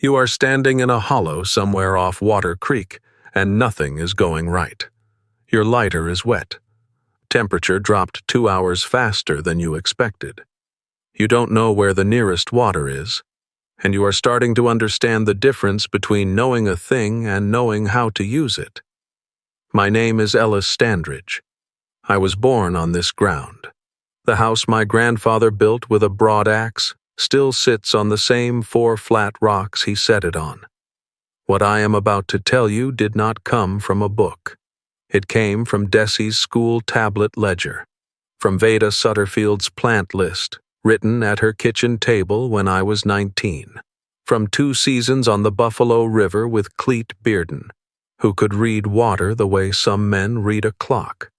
You are standing in a hollow somewhere off Water Creek, and nothing is going right. Your lighter is wet. Temperature dropped 2 hours faster than you expected. You don't know where the nearest water is, and you are starting to understand the difference between knowing a thing and knowing how to use it. My name is Ellis Standridge. I was born on this ground. The house my grandfather built with a broad axe still sits on the same 4 flat rocks he set it on. What I am about to tell you did not come from a book. It came from Desi's school tablet ledger, from Veda Sutterfield's plant list, written at her kitchen table when I was 19, from 2 seasons on the Buffalo River with Cleet Bearden, who could read water the way some men read a clock.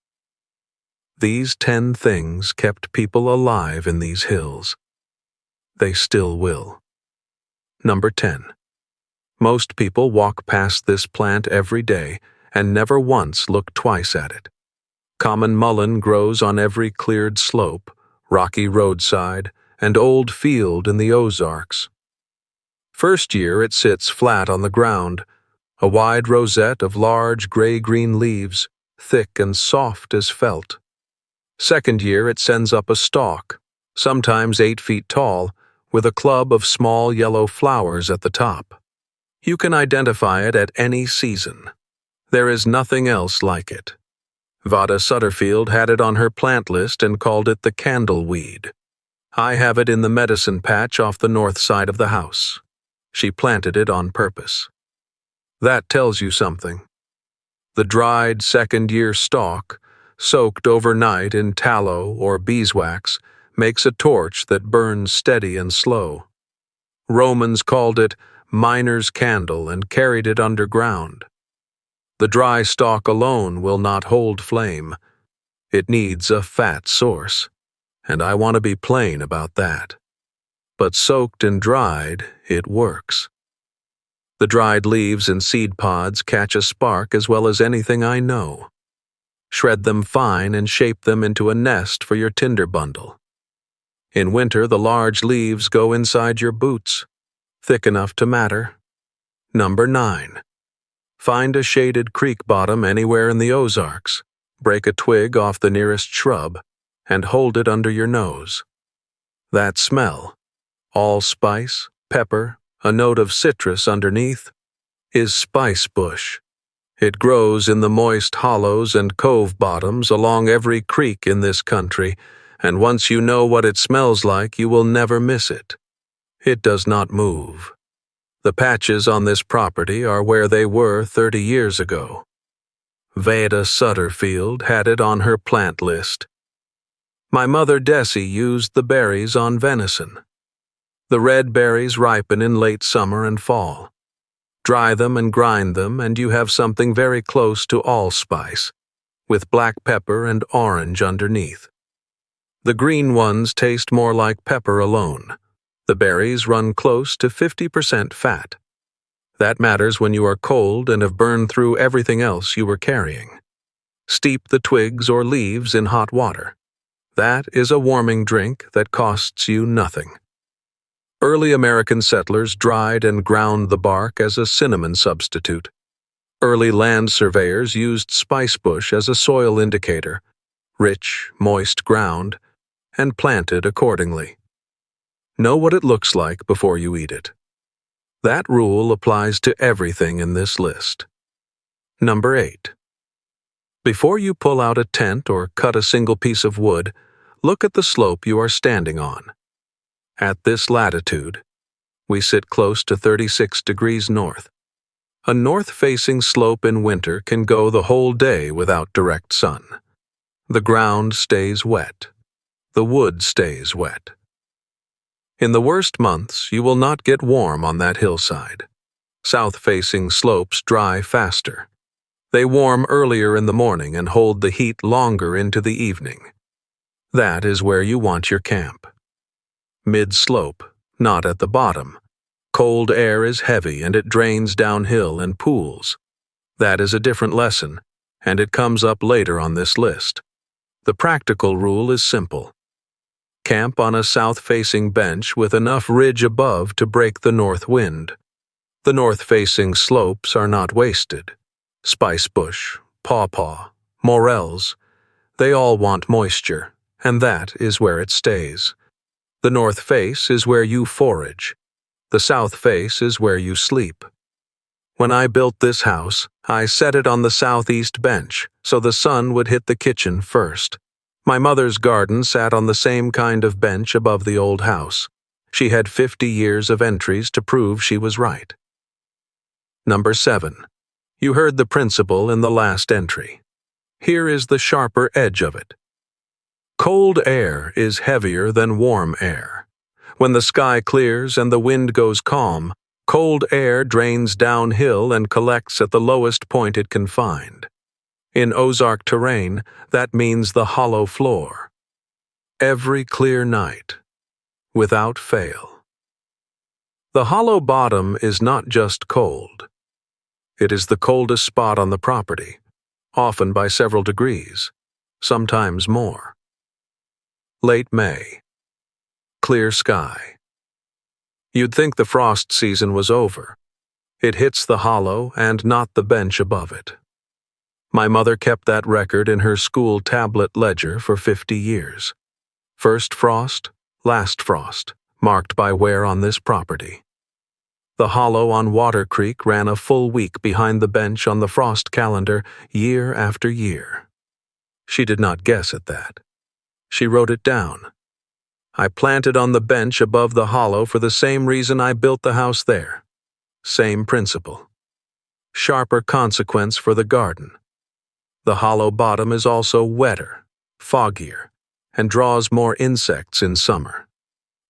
These 10 things kept people alive in these hills. They still will. Number 10. Most people walk past this plant every day and never once look twice at it. Common mullein grows on every cleared slope, rocky roadside, and old field in the Ozarks. First year it sits flat on the ground, a wide rosette of large gray-green leaves, thick and soft as felt. Second year it sends up a stalk, sometimes 8 feet tall, with a club of small yellow flowers at the top. You can identify it at any season. There is nothing else like it. Veda Sutterfield had it on her plant list and called it the candleweed. I have it in the medicine patch off the north side of the house. She planted it on purpose. That tells you something. The dried second-year stalk, soaked overnight in tallow or beeswax, makes a torch that burns steady and slow. Romans called it miner's candle and carried it underground. The dry stalk alone will not hold flame. It needs a fat source, and I want to be plain about that. But soaked and dried, it works. The dried leaves and seed pods catch a spark as well as anything I know. Shred them fine and shape them into a nest for your tinder bundle. In winter, the large leaves go inside your boots, thick enough to matter. Number 9. Find a shaded creek bottom anywhere in the Ozarks, break a twig off the nearest shrub, and hold it under your nose. That smell, allspice, pepper, a note of citrus underneath, is spice bush. It grows in the moist hollows and cove bottoms along every creek in this country, and once you know what it smells like, you will never miss it. It does not move. The patches on this property are where they were 30 years ago. Veda Sutterfield had it on her plant list. My mother Desi used the berries on venison. The red berries ripen in late summer and fall. Dry them and grind them, and you have something very close to allspice, with black pepper and orange underneath. The green ones taste more like pepper alone. The berries run close to 50% fat. That matters when you are cold and have burned through everything else you were carrying. Steep the twigs or leaves in hot water. That is a warming drink that costs you nothing. Early American settlers dried and ground the bark as a cinnamon substitute. Early land surveyors used spicebush as a soil indicator, rich, moist ground, and planted accordingly. Know what it looks like before you eat it. That rule applies to everything in this list. Number 8. Before you pull out a tent or cut a single piece of wood, look at the slope you are standing on. At this latitude, we sit close to 36 degrees north. A north-facing slope in winter can go the whole day without direct sun. The ground stays wet. The wood stays wet. In the worst months, you will not get warm on that hillside. South-facing slopes dry faster. They warm earlier in the morning and hold the heat longer into the evening. That is where you want your camp. Mid-slope, not at the bottom. Cold air is heavy and it drains downhill and pools. That is a different lesson, and it comes up later on this list. The practical rule is simple. Camp on a south-facing bench with enough ridge above to break the north wind. The north-facing slopes are not wasted. Spicebush, pawpaw, morels, they all want moisture, and that is where it stays. The north face is where you forage. The south face is where you sleep. When I built this house, I set it on the southeast bench, so the sun would hit the kitchen first. My mother's garden sat on the same kind of bench above the old house. She had 50 years of entries to prove she was right. Number 7. You heard the principle in the last entry. Here is the sharper edge of it. Cold air is heavier than warm air. When the sky clears and the wind goes calm, cold air drains downhill and collects at the lowest point it can find. In Ozark terrain, that means the hollow floor. Every clear night, without fail. The hollow bottom is not just cold. It is the coldest spot on the property, often by several degrees, sometimes more. Late May. Clear sky. You'd think the frost season was over. It hits the hollow and not the bench above it. My mother kept that record in her school tablet ledger for 50 years. First frost, last frost, marked by wear on this property. The hollow on Water Creek ran a full week behind the bench on the frost calendar year after year. She did not guess at that. She wrote it down. I planted on the bench above the hollow for the same reason I built the house there. Same principle. Sharper consequence for the garden. The hollow bottom is also wetter, foggier, and draws more insects in summer.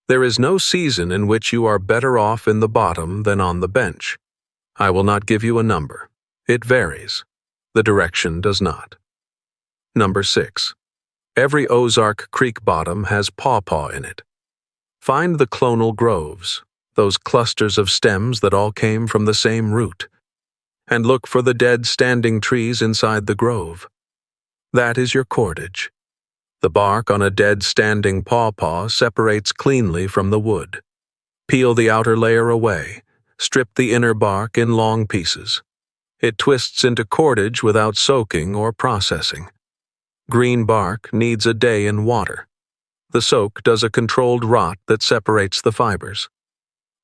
There is no season in which you are better off in the bottom than on the bench. I will not give you a number. It varies. The direction does not. Number 6. Every Ozark Creek bottom has pawpaw in it. Find the clonal groves, those clusters of stems that all came from the same root, and look for the dead standing trees inside the grove. That is your cordage. The bark on a dead standing pawpaw separates cleanly from the wood. Peel the outer layer away, strip the inner bark in long pieces. It twists into cordage without soaking or processing. Green bark needs a day in water. The soak does a controlled rot that separates the fibers.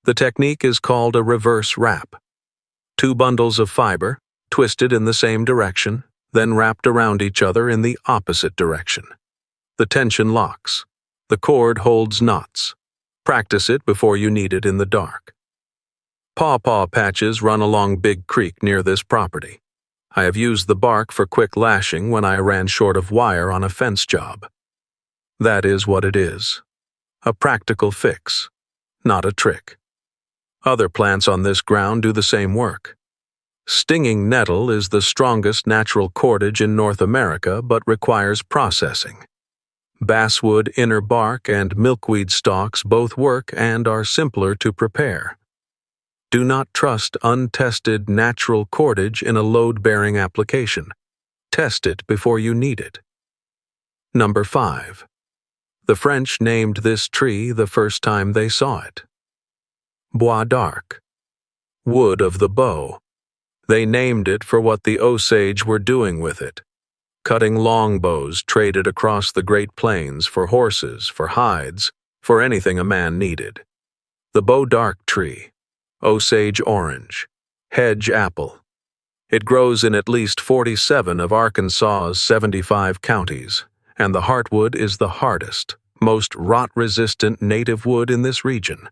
The technique is called a reverse wrap. 2 bundles of fiber, twisted in the same direction, then wrapped around each other in the opposite direction. The tension locks. The cord holds knots. Practice it before you need it in the dark. Pawpaw patches run along Big Creek near this property. I have used the bark for quick lashing when I ran short of wire on a fence job. That is what it is. A practical fix, not a trick. Other plants on this ground do the same work. Stinging nettle is the strongest natural cordage in North America but requires processing. Basswood inner bark and milkweed stalks both work and are simpler to prepare. Do not trust untested natural cordage in a load-bearing application. Test it before you need it. Number 5. The French named this tree the first time they saw it. Bois d'Arc. Wood of the bow. They named it for what the Osage were doing with it. Cutting longbows traded across the Great Plains for horses, for hides, for anything a man needed. The Bois d'Arc tree. Osage orange, hedge apple. It grows in at least 47 of Arkansas's 75 counties, and the heartwood is the hardest, most rot-resistant native wood in this region.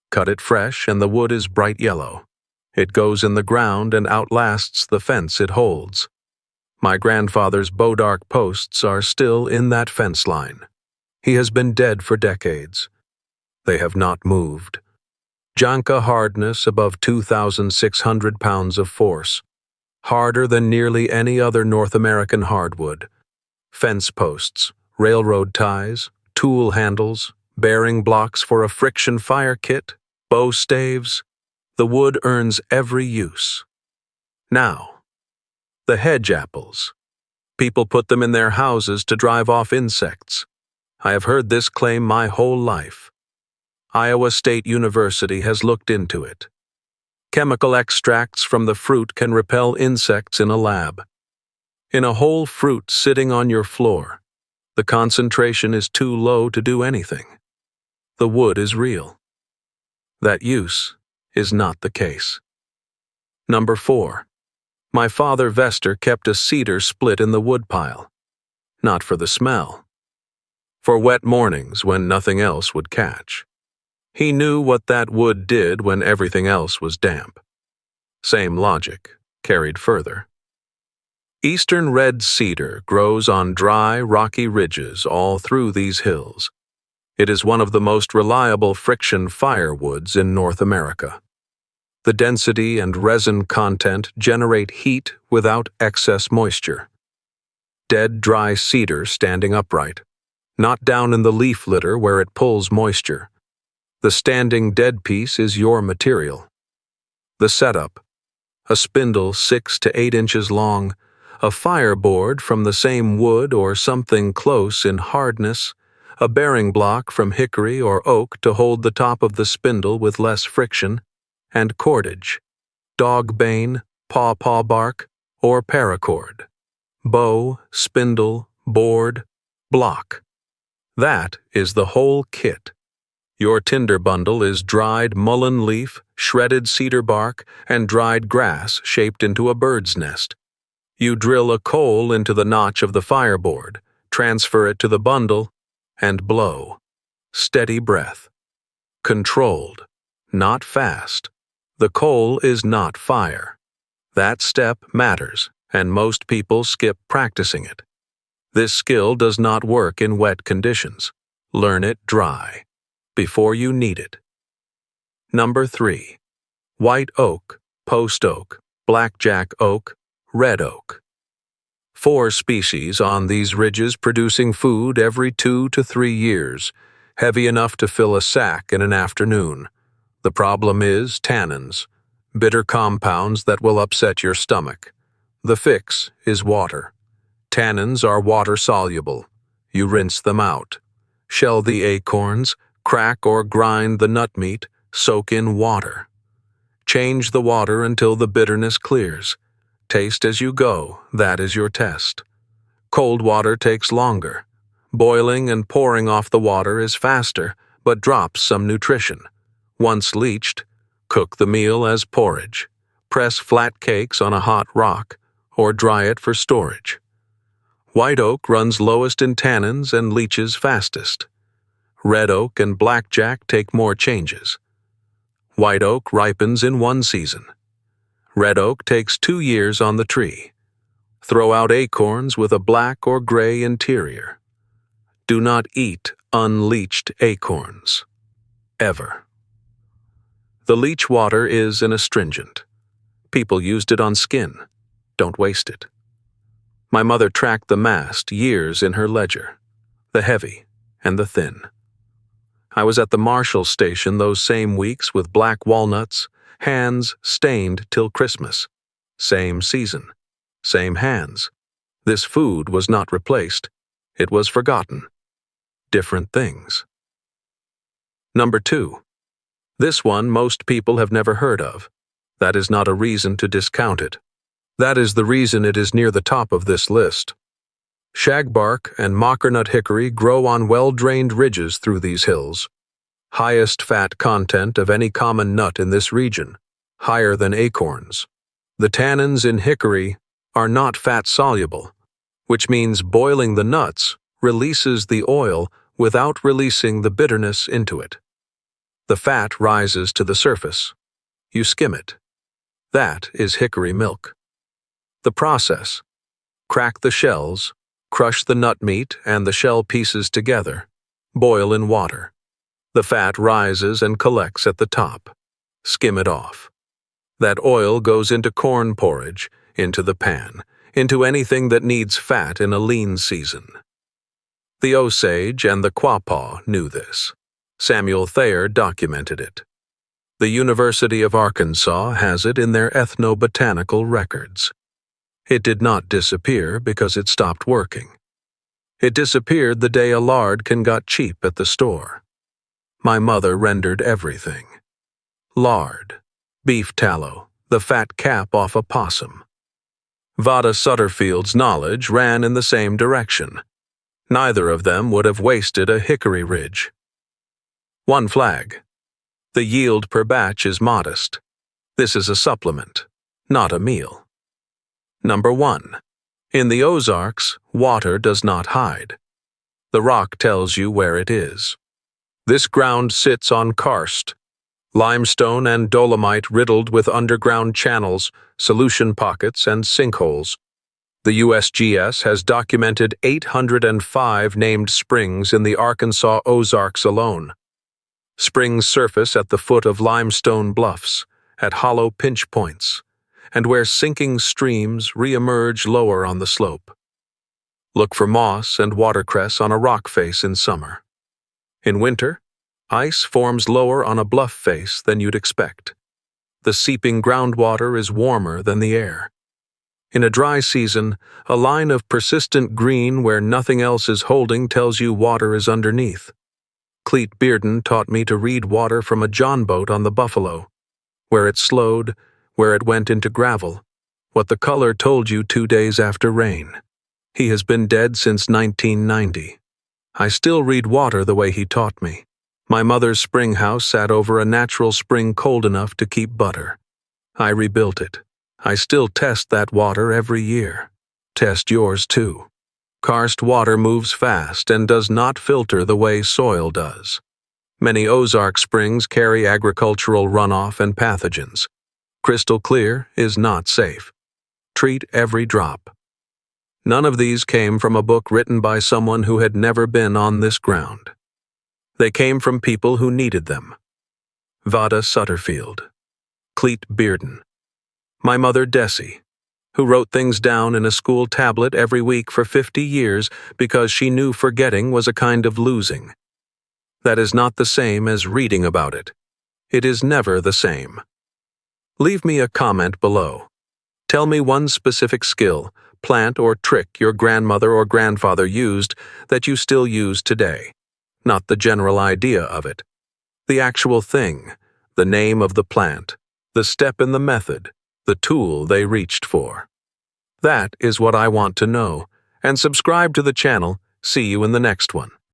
Cut it fresh and the wood is bright yellow. It goes in the ground and outlasts the fence it holds. My grandfather's Bois d'Arc posts are still in that fence line. He has been dead for decades. They have not moved. Janka hardness above 2,600 pounds of force, harder than nearly any other North American hardwood. Fence posts, railroad ties, tool handles, bearing blocks for a friction fire kit, bow staves. The wood earns every use. Now, the hedge apples. People put them in their houses to drive off insects. I have heard this claim my whole life. Iowa State University has looked into it. Chemical extracts from the fruit can repel insects in a lab. In a whole fruit sitting on your floor, the concentration is too low to do anything. The wood is real. That use is not the case. Number 4. My father Vester kept a cedar split in the woodpile. Not for the smell. For wet mornings when nothing else would catch. He knew what that wood did when everything else was damp. Same logic, carried further. Eastern red cedar grows on dry, rocky ridges all through these hills. It is one of the most reliable friction firewoods in North America. The density and resin content generate heat without excess moisture. Dead, dry cedar standing upright, not down in the leaf litter where it pulls moisture. The standing dead piece is your material. The setup: a spindle 6 to 8 inches long, a fireboard from the same wood or something close in hardness, a bearing block from hickory or oak to hold the top of the spindle with less friction, and cordage: dog bane, pawpaw bark, or paracord. Bow, spindle, board, block. That is the whole kit. Your tinder bundle is dried mullein leaf, shredded cedar bark, and dried grass shaped into a bird's nest. You drill a coal into the notch of the fireboard, transfer it to the bundle, and blow. Steady breath. Controlled, not fast. The coal is not fire. That step matters, and most people skip practicing it. This skill does not work in wet conditions. Learn it dry, before you need it. Number 3. White oak, post oak, blackjack oak, red oak. 4 species on these ridges producing food every 2 to 3 years, heavy enough to fill a sack in an afternoon. The problem is tannins, bitter compounds that will upset your stomach. The fix is water. Tannins are water-soluble. You rinse them out. Shell the acorns, crack or grind the nut meat, soak in water. Change the water until the bitterness clears. Taste as you go, that is your test. Cold water takes longer. Boiling and pouring off the water is faster, but drops some nutrition. Once leached, cook the meal as porridge. Press flat cakes on a hot rock, or dry it for storage. White oak runs lowest in tannins and leaches fastest. Red oak and blackjack take more changes. White oak ripens in 1 season. Red oak takes 2 years on the tree. Throw out acorns with a black or gray interior. Do not eat unleached acorns. Ever. The leach water is an astringent. People used it on skin. Don't waste it. My mother tracked the mast years in her ledger, the heavy and the thin. I was at the Marshall station those same weeks with black walnuts, hands stained till Christmas. Same season, same hands. This food was not replaced. It was forgotten. Different things. Number 2. This one most people have never heard of. That is not a reason to discount it. That is the reason it is near the top of this list. Shagbark and mockernut hickory grow on well-drained ridges through these hills. Highest fat content of any common nut in this region, higher than acorns. The tannins in hickory are not fat-soluble, which means boiling the nuts releases the oil without releasing the bitterness into it. The fat rises to the surface. You skim it. That is hickory milk. The process: crack the shells, crush the nut meat and the shell pieces together, boil in water. The fat rises and collects at the top. Skim it off. That oil goes into corn porridge, into the pan, into anything that needs fat in a lean season. The Osage and the Quapaw knew this. Samuel Thayer documented it. The University of Arkansas has it in their ethnobotanical records. It did not disappear because it stopped working. It disappeared the day a lard can got cheap at the store. My mother rendered everything. Lard, Beef tallow, the fat cap off a possum. Vada Sutterfield's knowledge ran in the same direction. Neither of them would have wasted a hickory ridge. 1 flag. The yield per batch is modest. This is a supplement, not a meal. Number 1. In the Ozarks, water does not hide. The rock tells you where it is. This ground sits on karst, limestone and dolomite riddled with underground channels, solution pockets, and sinkholes. The USGS has documented 805 named springs in the Arkansas Ozarks alone. Springs surface at the foot of limestone bluffs, at hollow pinch points, and where sinking streams re-emerge lower on the slope. Look for moss and watercress on a rock face in summer. In winter, ice forms lower on a bluff face than you'd expect. The seeping groundwater is warmer than the air. In a dry season, a line of persistent green where nothing else is holding tells you water is underneath. Cleet Bearden taught me to read water from a john boat on the Buffalo, where it slowed, where it went into gravel, what the color told you 2 days after rain. He has been dead since 1990. I still read water the way he taught me. My mother's spring house sat over a natural spring cold enough to keep butter. I rebuilt it. I still test that water every year. Test yours too. Karst water moves fast and does not filter the way soil does. Many Ozark springs carry agricultural runoff and pathogens. Crystal clear is not safe. Treat every drop. None of these came from a book written by someone who had never been on this ground. They came from people who needed them. Vada Sutterfield. Cleet Bearden. My mother Desi, who wrote things down in a school tablet every week for 50 years because she knew forgetting was a kind of losing. That is not the same as reading about it. It is never the same. Leave me a comment below. Tell me one specific skill, plant, or trick your grandmother or grandfather used that you still use today. Not the general idea of it. The actual thing, the name of the plant, the step in the method, the tool they reached for. That is what I want to know, and subscribe to the channel. See you in the next one.